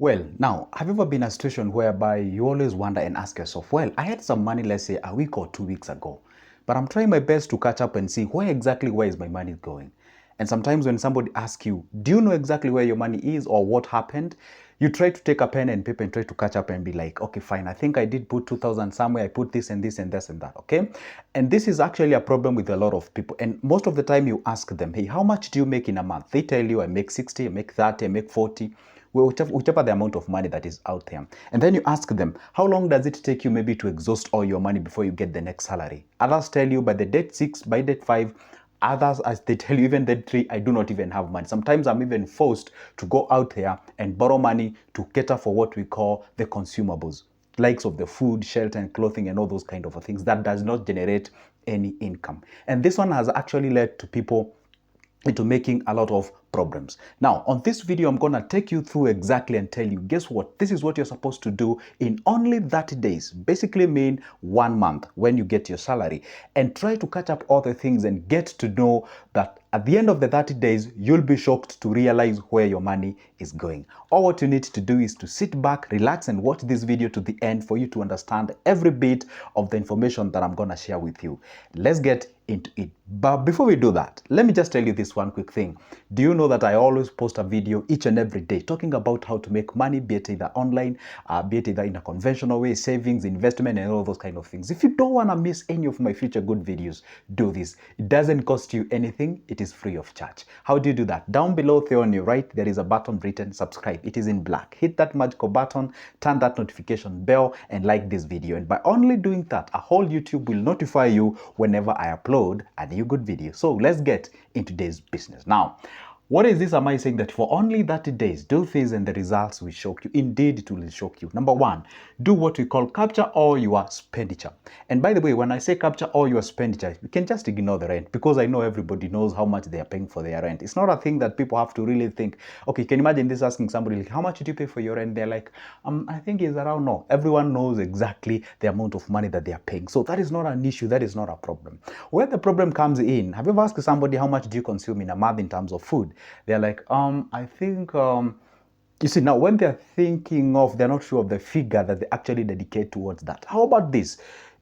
Well, now, have you ever been in a situation whereby you always wonder and ask yourself, well, I had some money, let's say a week or 2 weeks ago, but I'm trying my best to catch up and see where is my money going? And sometimes when somebody asks you, do you know exactly where your money is or what happened? You try to take a pen and paper and try to catch up and be like, okay, fine, I think I did put 2,000 somewhere, I put this and this and this and that, okay? And this is actually a problem with a lot of people. And most of the time you ask them, hey, how much do you make in a month? They tell you, I make 60, I make 30, I make 40. Well, whichever the amount of money that is out there. And then you ask them, how long does it take you maybe to exhaust all your money before you get the next salary? Others tell you by the date 6, by date 5, others, as they tell you, even date 3, I do not even have money. Sometimes I'm even forced to go out there and borrow money to cater for what we call the consumables, likes of the food, shelter, and clothing, and all those kind of things that does not generate any income. And this one has actually led to people into making a lot of problems. Now, on this video, I'm going to take you through exactly and tell you, guess what? This is what you're supposed to do in only 30 days, basically mean 1 month when you get your salary, and try to catch up all the things and get to know that at the end of the 30 days, you'll be shocked to realize where your money is going. All what you need to do is to sit back, relax, and watch this video to the end for you to understand every bit of the information that I'm going to share with you. Let's get into it. But before we do that, let me just tell you this one quick thing. Do you know that I always post a video each and every day talking about how to make money, be it either online, be it either in a conventional way, savings, investment, and all those kind of things. If you don't want to miss any of my future good videos, do this. It doesn't cost you anything. It is free of charge. How do you do that? Down below there on your right, there is a button written subscribe. It is in black. Hit that magical button, turn that notification bell, and like this video. And by only doing that, a whole YouTube will notify you whenever I upload a new good video. So let's get into today's business. Now, what is this? Am I saying that for only 30 days, do this and the results will shock you? Indeed, it will shock you. Number one, do what we call capture all your expenditure. And by the way, when I say capture all your expenditure, you can just ignore the rent because I know everybody knows how much they are paying for their rent. It's not a thing that people have to really think. Okay, can you imagine this asking somebody, like, how much did you pay for your rent? They're like, I think it's around, no. Everyone knows exactly the amount of money that they are paying. So that is not an issue. That is not a problem. Where the problem comes in, have you ever asked somebody how much do you consume in a month in terms of food? They're like, I think, you see, now when they're thinking of, they're not sure of the figure that they actually dedicate towards that. How about this?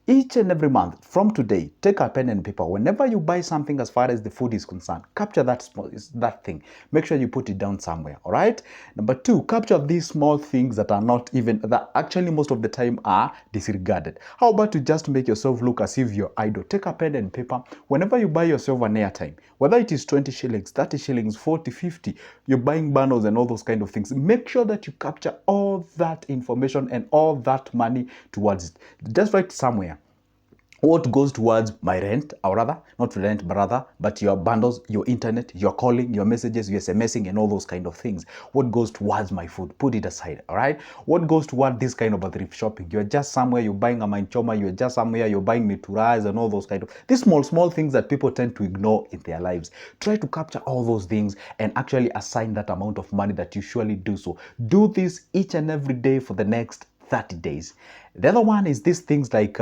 Each and every month from today, take a pen and paper. Whenever you buy something as far as the food is concerned, capture that thing. Make sure you put it down somewhere, all right? Number two, capture these small things that are not even, that actually most of the time are disregarded. How about to just make yourself look as if you're idle? Take a pen and paper. Whenever you buy yourself an airtime, whether it is 20 shillings, 30 shillings, 40, 50, you're buying bundles and all those kind of things. Make sure that you capture all that information and all that money towards it. Just write somewhere what goes towards my rent, or rather, not rent, but rather, but your bundles, your internet, your calling, your messages, your SMSing, and all those kind of things. What goes towards my food, put it aside, all right? What goes toward this kind of a thrift shopping? You're just somewhere, you're buying a manchoma, you're just somewhere, you're buying mituras and all those kind of, these small things that people tend to ignore in their lives. Try to capture all those things and actually assign that amount of money that you surely do so. Do this each and every day for the next 30 days. The other one is these things like,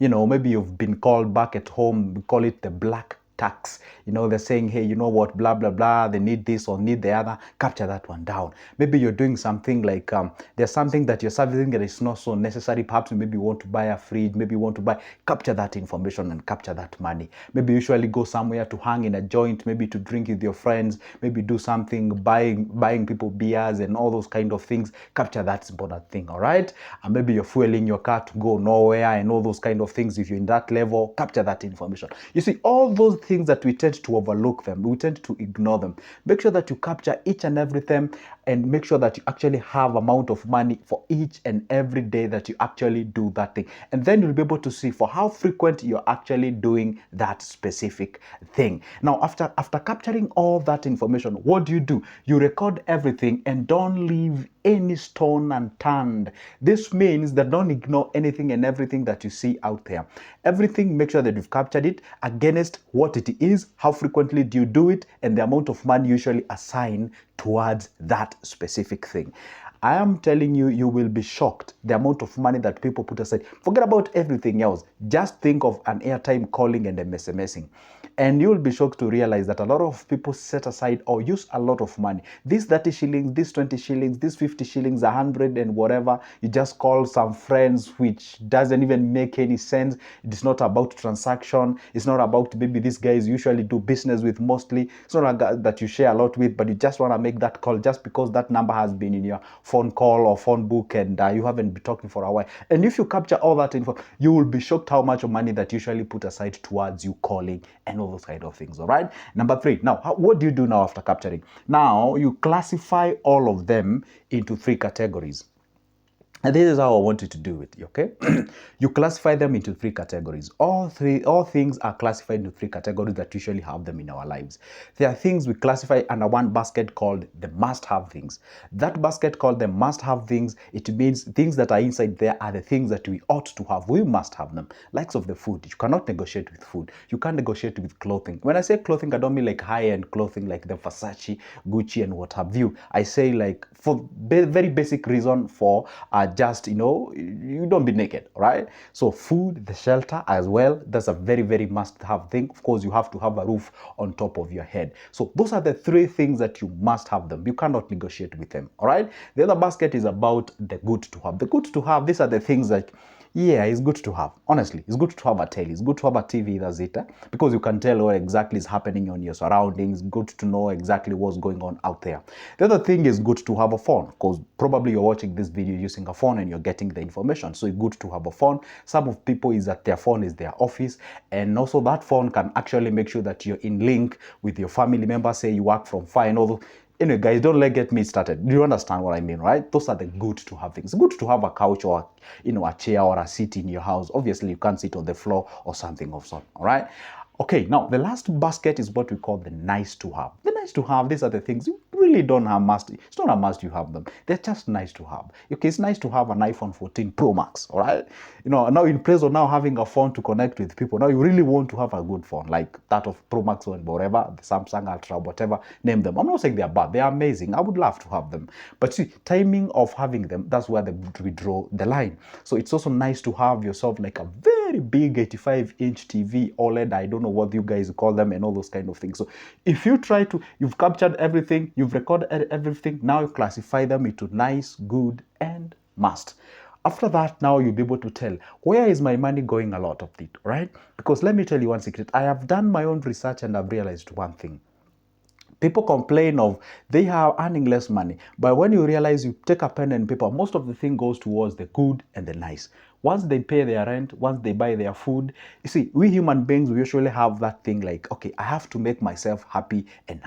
maybe you've been called back at home, we call it the black tax. They're saying, hey, you know what, blah, blah, blah, they need this or need the other. Capture that one down. Maybe you're doing something like, there's something that you're servicing that is not so necessary. Perhaps maybe you want to buy a fridge, maybe you want to buy, capture that information and capture that money. Maybe you usually go somewhere to hang in a joint, maybe to drink with your friends, maybe do something, buying people beers and all those kind of things. Capture that important thing, all right? And maybe you're fueling your car to go nowhere and all those kind of things. If you're in that level, capture that information. You see, all those things that we tend to overlook them, we tend to ignore them. Make sure that you capture each and everything and make sure that you actually have amount of money for each and every day that you actually do that thing. And then you'll be able to see for how frequent you're actually doing that specific thing. Now, after capturing all that information, what do? You record everything and don't leave any stone unturned. This means that don't ignore anything and everything that you see out there. Everything, make sure that you've captured it against what it is, how frequently do you do it, and the amount of money you usually assign towards that specific thing. I am telling you, you will be shocked the amount of money that people put aside. Forget about everything else. Just think of an airtime calling and MSMSing. And you'll be shocked to realize that a lot of people set aside or use a lot of money. This 30 shillings, this 20 shillings, this 50 shillings, 100 and whatever. You just call some friends, which doesn't even make any sense. It's not about transaction. It's not about maybe these guys usually do business with mostly. It's not a guy that you share a lot with, but you just want to make that call just because that number has been in your phone call or phone book and you haven't been talking for a while. And if you capture all that info, you will be shocked how much money that usually put aside towards you calling and all those kind of things. All right. Number 3. Now, what do you do now after capturing? Now you classify all of them into 3 categories. And this is how I want you to do it, okay? You classify them into 3 categories. All things are classified into 3 categories that usually have them in our lives. There are things we classify under one basket called the must-have things. That basket called the must-have things, it means things that are inside there are the things that we ought to have. We must have them. Likes of the food. You cannot negotiate with food. You can't negotiate with clothing. When I say clothing, I don't mean like high-end clothing like the Versace, Gucci, and what have you. I say like for very basic reason for just, you don't be naked, right? So food, the shelter as well, that's a very must have thing. Of course, you have to have a roof on top of your head. So those are the 3 things that you must have them. You cannot negotiate with them, all right? The other basket is about the good to have. The good to have, these are the things that, yeah, it's good to have. Honestly, it's good to have a telly. It's good to have a TV, that's it. Because you can tell what exactly is happening on your surroundings. Good to know exactly what's going on out there. The other thing is good to have a phone, because probably you're watching this video using a phone and you're getting the information. So it's good to have a phone. Some of people is that their phone is their office. And also that phone can actually make sure that you're in link with your family members. Say you work from far and all. Anyway, guys, don't get me started. Do you understand what I mean, right? Those are the good to have things. Good to have a couch or, a chair or a seat in your house. Obviously, you can't sit on the floor or something of sort, all right? Okay, now the last basket is what we call the nice to have. The nice to have, these are the things you really don't have must. It's not a must you have them. They're just nice to have. Okay, it's nice to have an iPhone 14 Pro Max, all right? Now in place of now having a phone to connect with people, now you really want to have a good phone like that of Pro Max or whatever, the Samsung Ultra, whatever, name them. I'm not saying they're bad. They're amazing. I would love to have them. But see, timing of having them, that's where we draw the line. So it's also nice to have yourself like a very big 85-inch TV, OLED, I don't know what you guys call them, and all those kind of things. So if you you've captured everything, you've recorded everything, now you classify them into nice, good, and must. After that, now you'll be able to tell, where is my money going a lot of it, right? Because let me tell you one secret. I have done my own research and I've realized one thing. People complain of they are earning less money, but when you realize you take a pen and paper, most of the thing goes towards the good and the nice. Once they pay their rent, once they buy their food, you see, we human beings, we usually have that thing like, okay, I have to make myself happy and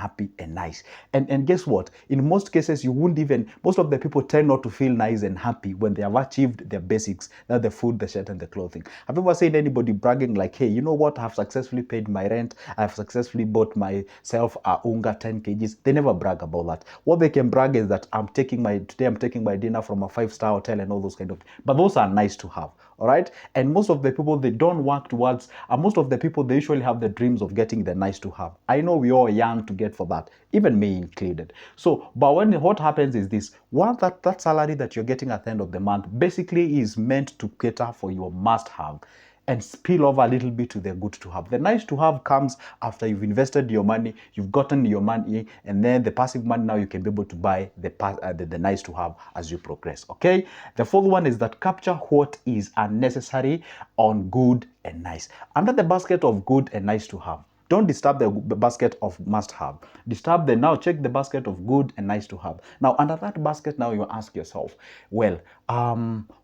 nice. And guess what? In most cases, most of the people tend not to feel nice and happy when they have achieved their basics, that's the food, the shelter, and the clothing. Have you ever seen anybody bragging like, hey, you know what? I've successfully paid my rent. I've successfully bought myself a unga 10 kgs. They never brag about that. What they can brag is that today I'm taking my dinner from a 5-star hotel and all those kind of, but those are nice to have. All right. And most of the people, they don't work towards, and most of the people, they usually have the dreams of getting the nice to have. I know we all young to get for that, even me included. So, but what happens is this, that salary that you're getting at the end of the month basically is meant to cater for your must have and spill over a little bit to the good to have. The nice to have comes after you've invested your money, you've gotten your money, and then the passive money, now you can be able to buy the nice to have as you progress, okay? The fourth one is that capture what is unnecessary on good and nice. Under the basket of good and nice to have, don't disturb the basket of must have. Now check the basket of good and nice to have. Now under that basket, now you ask yourself, well,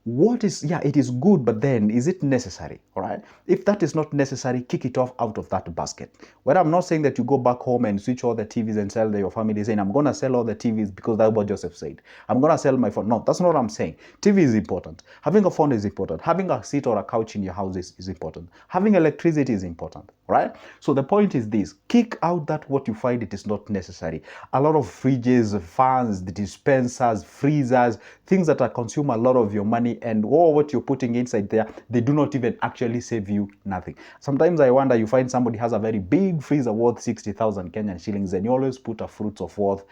it is good, but then is it necessary? All right. If that is not necessary, kick it off out of that basket. Well, I'm not saying that you go back home and switch all the TVs and sell your family saying, I'm going to sell all the TVs because that's what Joseph said. I'm going to sell my phone. No, that's not what I'm saying. TV is important. Having a phone is important. Having a seat or a couch in your house is important. Having electricity is important, right? So the point is this, kick out that what you find it is not necessary. A lot of fridges, fans, the dispensers, freezers, things that are consume a lot of your money, and what you're putting inside there, they do not even actually save you nothing. Sometimes I wonder, you find somebody has a very big freezer worth 60,000 Kenyan shillings and you always put a fruits of worth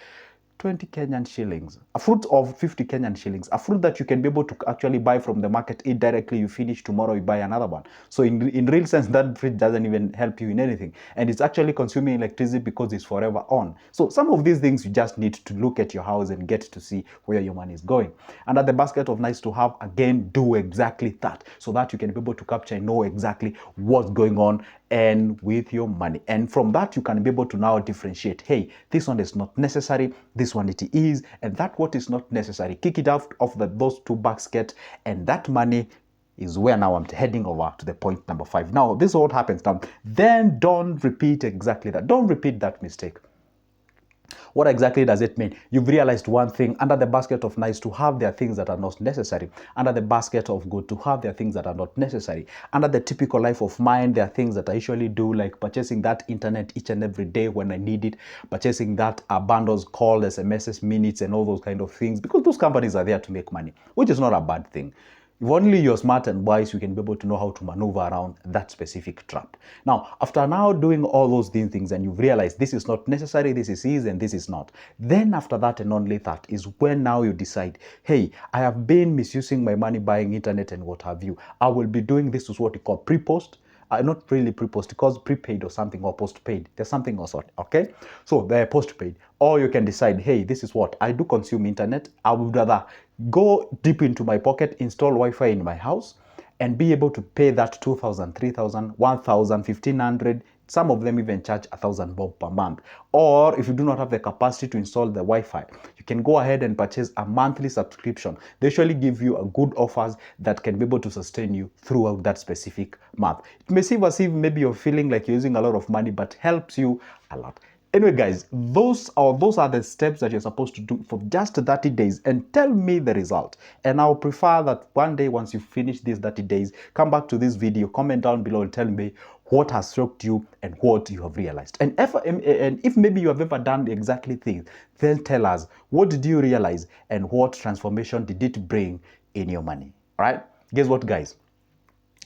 20 Kenyan shillings, a fruit of 50 Kenyan shillings, a fruit that you can be able to actually buy from the market, eat directly, you finish, tomorrow you buy another one. So in real sense, that fruit doesn't even help you in anything. And it's actually consuming electricity because it's forever on. So some of these things you just need to look at your house and get to see where your money is going. Under the basket of nice to have, again, do exactly that so that you can be able to capture and know exactly what's going on and with your money. And from that, you can be able to now differentiate, hey, this one is not necessary, this one it is, and that what is not necessary, kick it out of those two baskets, and that money is where now I'm heading over to the point number 5. Now, this is what happens now. Then don't repeat exactly that. Don't repeat that mistake. What exactly does it mean? You've realized one thing. Under the basket of nice to have, there are things that are not necessary. Under the basket of good to have, there are things that are not necessary. Under the typical life of mine, there are things that I usually do, like purchasing that internet each and every day when I need it, purchasing that bundles, call, SMSs, minutes, and all those kind of things, because those companies are there to make money, which is not a bad thing. If only you're smart and wise, you can be able to know how to maneuver around that specific trap. Now, after now doing all those things and you've realized this is not necessary, this is easy, and this is not, then after that and only that is when now you decide, hey, I have been misusing my money buying internet and what have you. I will be doing this is what you call pre-post. Not really pre-post, because prepaid or something, or postpaid, there's something also, okay? So they're postpaid. Or you can decide, hey, this is what I do consume internet. I would rather go deep into my pocket, install Wi-Fi in my house, and be able to pay that 2,000, 3,000, 1,000, 1,500. Some of them even charge 1,000 bob per month. Or if you do not have the capacity to install the Wi-Fi, you can go ahead and purchase a monthly subscription. They usually give you a good offers that can be able to sustain you throughout that specific month. It may seem as if maybe you're feeling like you're using a lot of money, but helps you a lot. Anyway, guys, those are the steps that you're supposed to do for just 30 days, and tell me the result. And I'll prefer that one day, once you finish these 30 days, come back to this video, comment down below and tell me what has shocked you and what you have realized. And if maybe you have ever done the exactly thing, then tell us, what did you realize and what transformation did it bring in your money? All right? Guess what, guys?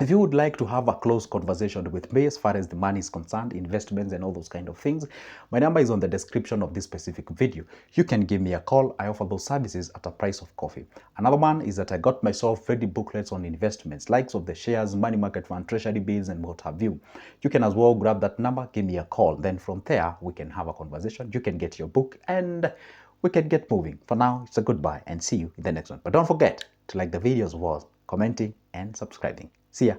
If you would like to have a close conversation with me as far as the money is concerned, investments and all those kind of things, my number is on the description of this specific video. You can give me a call. I offer those services at a price of coffee. Another one is that I got myself ready booklets on investments, likes of the shares, money market fund, treasury bills, and what have you. You can as well grab that number, give me a call. Then from there, we can have a conversation. You can get your book and we can get moving. For now, it's a goodbye and see you in the next one. But don't forget to like the videos, commenting, and subscribing. See ya.